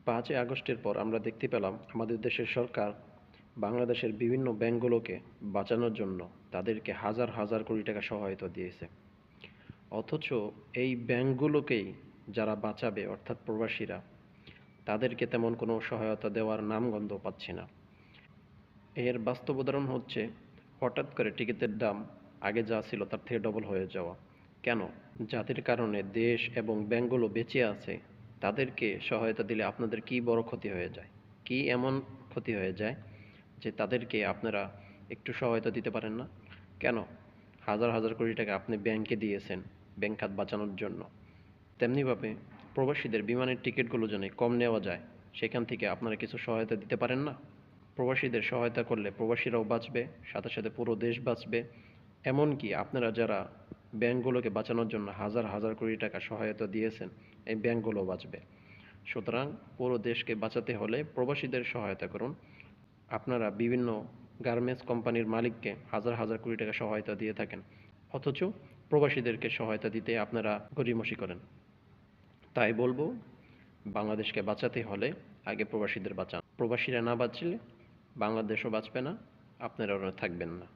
5ই আগস্টের পর আমরা দেখতে পেলাম আমাদের দেশের সরকার বাংলাদেশের বিভিন্ন ব্যাংকগুলোকে বাঁচানোর জন্য তাদেরকে হাজার হাজার কোটি টাকা সহায়তা দিয়েছে। অথচ এই ব্যাংকগুলোকেই যারা বাঁচাবে অর্থাৎ প্রবাসীরা, তাদেরকে তেমন কোনো সহায়তা দেওয়ার নামগন্ধ পাচ্ছি না। এর বাস্তব উদাহরণ হচ্ছে হঠাৎ করে টিকিটের দাম আগে যা ছিল তার থেকে ডবল হয়ে যাওয়া। কেন? যাদের কারণে দেশ এবং ব্যাংকগুলো বেঁচে আছে তাদেরকে সহায়তা দিলে আপনাদের কি বড় ক্ষতি হয়ে যায়? কি এমন ক্ষতি হয়ে যায় যে তাদেরকে আপনারা একটু সহায়তা দিতে পারেন না? কেন? হাজার হাজার কোটি টাকা আপনি ব্যাংকে দিয়েছেন ব্যাংক খাত বাঁচানোর জন্য। তেমনিভাবে প্রবাসীদের বিমানের টিকিটগুলো যেন কম নেওয়া যায়, সেখান থেকে আপনারা কিছু সহায়তা দিতে পারেন না? প্রবাসীদের সহায়তা করলে প্রবাসীরাও বাঁচবে, সাথে সাথে পুরো দেশ বাঁচবে। এমনকি আপনারা যারা ব্যাংকগুলোকে বাঁচানোর জন্য হাজার হাজার কোটি টাকা সহায়তা দিয়েছেন, এই ব্যাংকগুলো বাঁচবে। সুতরাং পুরো দেশকে বাঁচাতে হলে প্রবাসীদের সহায়তা করুন। আপনারা বিভিন্ন গার্মেন্টস কোম্পানির মালিককে হাজার হাজার কোটি টাকা সহায়তা দিয়ে থাকেন, অথচ প্রবাসীদেরকে সহায়তা দিতে আপনারা গড়িমসি করেন। তাই বলবো, বাংলাদেশকে বাঁচাতে হলে আগে প্রবাসীদের বাঁচান। প্রবাসীরা না বাঁচলে বাংলাদেশও বাঁচবে না, আপনারাও থাকবেন না।